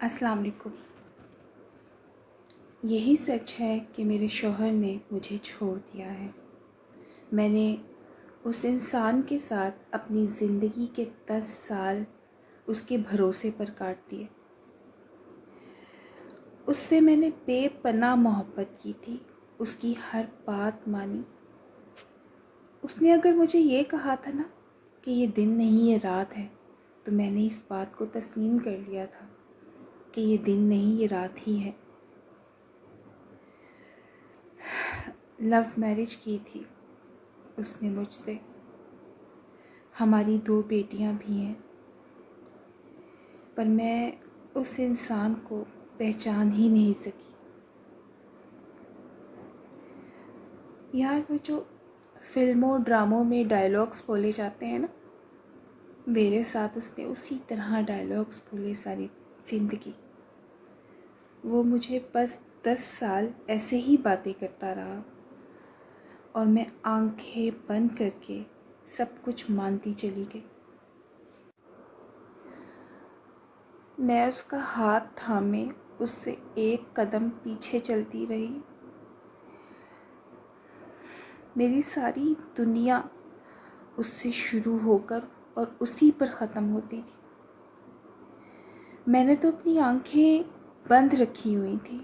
अस्सलाम वालेकुम। यही सच है कि मेरे शौहर ने मुझे छोड़ दिया है। मैंने उस इंसान के साथ अपनी ज़िंदगी के 10 साल उसके भरोसे पर काट दिए। उससे मैंने बेपनाह मोहब्बत की थी, उसकी हर बात मानी। उसने अगर मुझे ये कहा था ना कि ये दिन नहीं ये रात है, तो मैंने इस बात को तस्लीम कर लिया था कि ये दिन नहीं ये रात ही है। लव मैरिज की थी उसने मुझसे। हमारी 2 बेटियां भी हैं, पर मैं उस इंसान को पहचान ही नहीं सकी। यार, वो जो फिल्मों ड्रामों में डायलॉग्स बोले जाते हैं ना, मेरे साथ उसने उसी तरह डायलॉग्स बोले सारी ज़िंदगी। वो मुझे बस 10 साल ऐसे ही बातें करता रहा और मैं आंखें बंद करके सब कुछ मानती चली गई। मैं उसका हाथ थामे उससे एक कदम पीछे चलती रही। मेरी सारी दुनिया उससे शुरू होकर और उसी पर ख़त्म होती थी। मैंने तो अपनी आंखें बंद रखी हुई थी,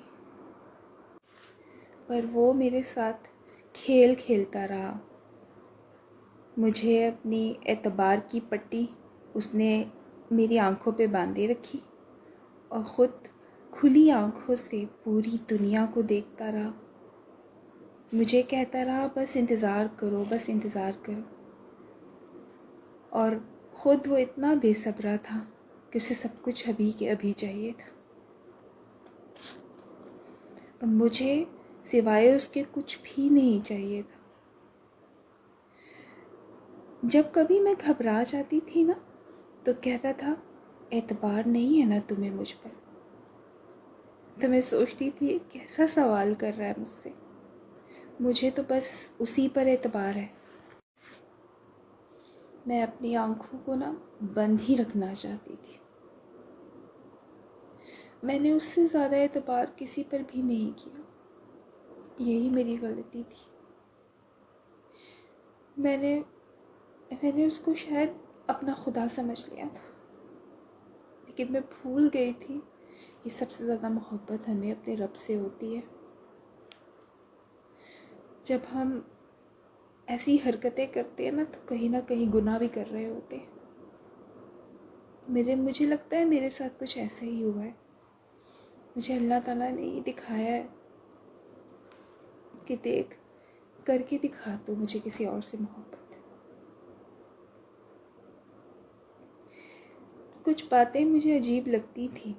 पर वो मेरे साथ खेल खेलता रहा। मुझे अपनी एतबार की पट्टी उसने मेरी आंखों पे बांधे रखी और ख़ुद खुली आंखों से पूरी दुनिया को देखता रहा। मुझे कहता रहा, बस इंतज़ार करो, बस इंतज़ार करो। और ख़ुद वो इतना बेसब्रा था कि उसे सब कुछ अभी के अभी चाहिए था। और मुझे सिवाय उसके कुछ भी नहीं चाहिए था। जब कभी मैं घबरा जाती थी ना, तो कहता था, एतबार नहीं है ना तुम्हें मुझ पर। तो मैं सोचती थी, कैसा सवाल कर रहा है मुझसे। मुझे तो बस उसी पर एतबार है। मैं अपनी आंखों को ना बंद ही रखना चाहती थी। मैंने उससे ज़्यादा एतबार किसी पर भी नहीं किया। यही मेरी गलती थी। मैंने मैंने उसको शायद अपना खुदा समझ लिया था, लेकिन मैं भूल गई थी कि सबसे ज़्यादा मोहब्बत हमें अपने रब से होती है। जब हम ऐसी हरकतें करते हैं ना, तो कहीं ना कहीं गुनाह भी कर रहे होते हैं। मुझे लगता है मेरे साथ कुछ ऐसा ही हुआ है। मुझे अल्लाह ताला ने ये दिखाया है कि देख, करके दिखा तो मुझे किसी और से मोहब्बत। कुछ बातें मुझे अजीब लगती थी,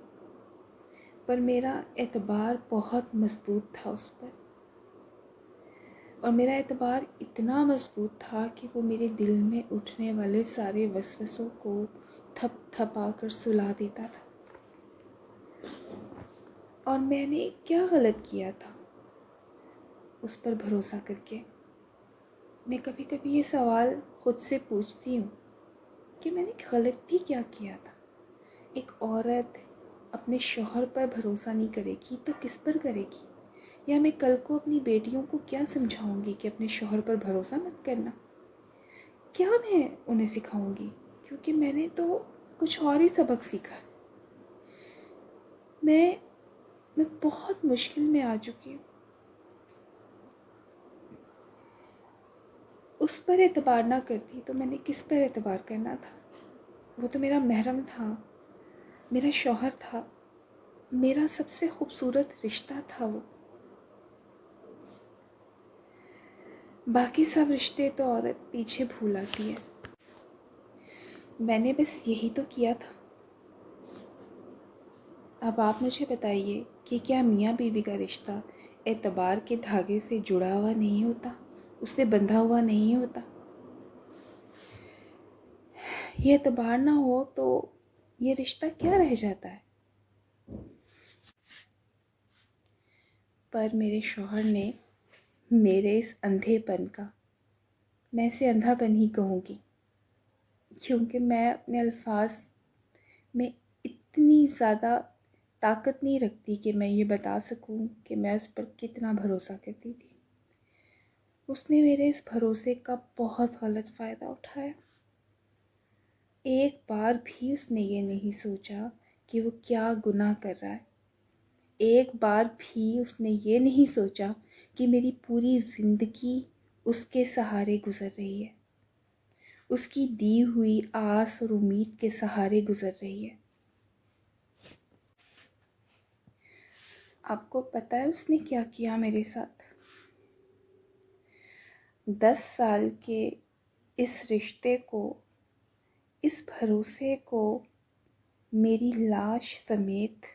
पर मेरा एतबार बहुत मजबूत था उस पर। और मेरा एतबार इतना मजबूत था कि वो मेरे दिल में उठने वाले सारे वसवसों को थप थपा कर सुला देता था। और मैंने क्या गलत किया था उस पर भरोसा करके। मैं कभी कभी ये सवाल खुद से पूछती हूँ कि मैंने गलत भी क्या किया था। एक औरत अपने शौहर पर भरोसा नहीं करेगी तो किस पर करेगी? या मैं कल को अपनी बेटियों को क्या समझाऊंगी कि अपने शौहर पर भरोसा मत करना? क्या मैं उन्हें सिखाऊंगी? क्योंकि मैंने तो कुछ और ही सबक सीखा। मैं बहुत मुश्किल में आ चुकी हूँ। उस पर एतबार ना करती तो मैंने किस पर एतबार करना था? वो तो मेरा महरम था, मेरा शौहर था, मेरा सबसे खूबसूरत रिश्ता था वो। बाकी सब रिश्ते तो औरत पीछे भूल आती है। मैंने बस यही तो किया था। अब आप मुझे बताइए कि क्या मियाँ बीवी का रिश्ता एतबार के धागे से जुड़ा हुआ नहीं होता, उससे बंधा हुआ नहीं होता? ये एतबार ना हो तो ये रिश्ता क्या रह जाता है? पर मेरे शौहर ने मेरे इस अंधेपन का, मैं इसे अंधापन ही कहूँगी, क्योंकि मैं अपने अल्फाज में इतनी ज़्यादा ताकत नहीं रखती कि मैं ये बता सकूं कि मैं उस पर कितना भरोसा करती थी। उसने मेरे इस भरोसे का बहुत गलत फ़ायदा उठाया। एक बार भी उसने ये नहीं सोचा कि वो क्या गुनाह कर रहा है। एक बार भी उसने ये नहीं सोचा कि मेरी पूरी ज़िंदगी उसके सहारे गुज़र रही है, उसकी दी हुई आस और उम्मीद के सहारे गुज़र रही है। आपको पता है उसने क्या किया मेरे साथ? 10 साल के इस रिश्ते को, इस भरोसे को मेरी लाश समेत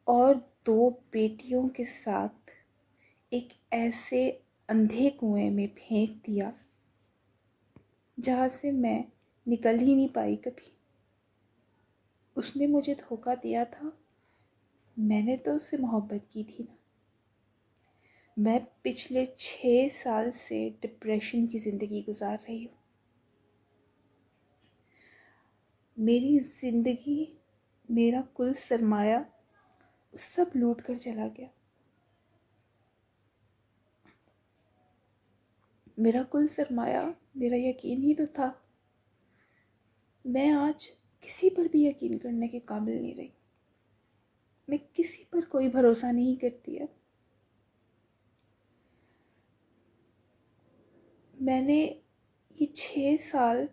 और 2 बेटियों के साथ एक ऐसे अंधे कुएं में फेंक दिया जहाँ से मैं निकल ही नहीं पाई कभी। उसने मुझे धोखा दिया था, मैंने तो उससे मोहब्बत की थी ना। मैं पिछले 6 साल से डिप्रेशन की ज़िंदगी गुजार रही हूँ। मेरी ज़िंदगी, मेरा कुल सरमाया सब लूट कर चला गया। मेरा कुल सरमाया मेरा यकीन ही तो था। मैं आज किसी पर भी यकीन करने के काबिल नहीं रही। मैं किसी पर कोई भरोसा नहीं करती अब। मैंने ये 6 साल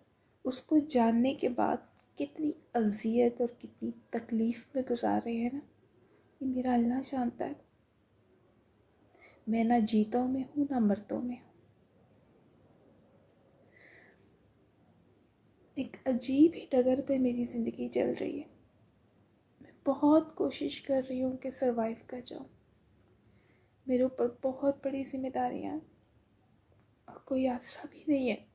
उसको जानने के बाद कितनी अज़ियत और कितनी तकलीफ़ में गुजारे हैं ना, ये मेरा अल्लाह जानता है। मैं ना जीतों में हूँ ना मरतों में हूँ। एक अजीब ही डगर पे मेरी ज़िंदगी चल रही है। मैं बहुत कोशिश कर रही हूँ कि सरवाइव कर जाऊँ। मेरे ऊपर बहुत बड़ी जिम्मेदारियाँ हैं और कोई आसरा भी नहीं है।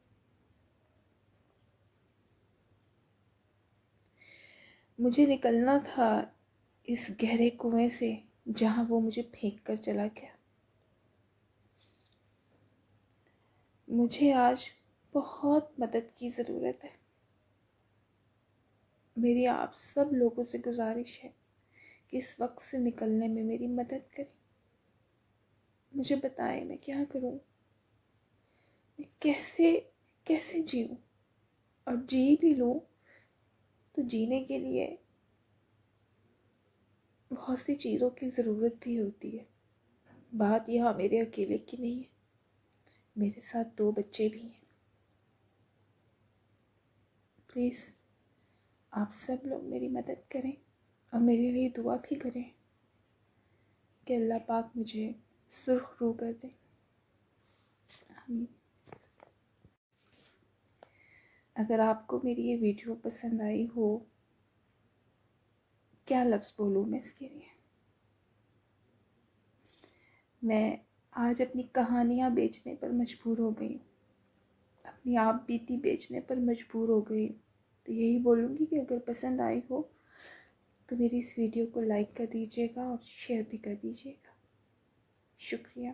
मुझे निकलना था इस गहरे कुएं से जहाँ वो मुझे फेंक कर चला गया। मुझे आज बहुत मदद की ज़रूरत है। मेरी आप सब लोगों से गुजारिश है कि इस वक्त से निकलने में मेरी मदद करें। मुझे बताएं मैं क्या करूं, मैं कैसे कैसे जीऊं, और जी भी लूं तो जीने के लिए बहुत सी चीज़ों की ज़रूरत भी होती है। बात यहाँ मेरे अकेले की नहीं है, मेरे साथ 2 बच्चे भी हैं। प्लीज़ आप सब लोग मेरी मदद करें और मेरे लिए दुआ भी करें कि अल्लाह पाक मुझे सुर्ख रू कर दे। आमीन। अगर आपको मेरी ये वीडियो पसंद आई हो, क्या लफ्ज़ बोलूँ मैं इसके लिए। मैं आज अपनी कहानियाँ बेचने पर मजबूर हो गई हूँ, अपनी आप बीती बेचने पर मजबूर हो गई हूँ। तो यही बोलूँगी कि अगर पसंद आई हो तो मेरी इस वीडियो को लाइक कर दीजिएगा और शेयर भी कर दीजिएगा। शुक्रिया।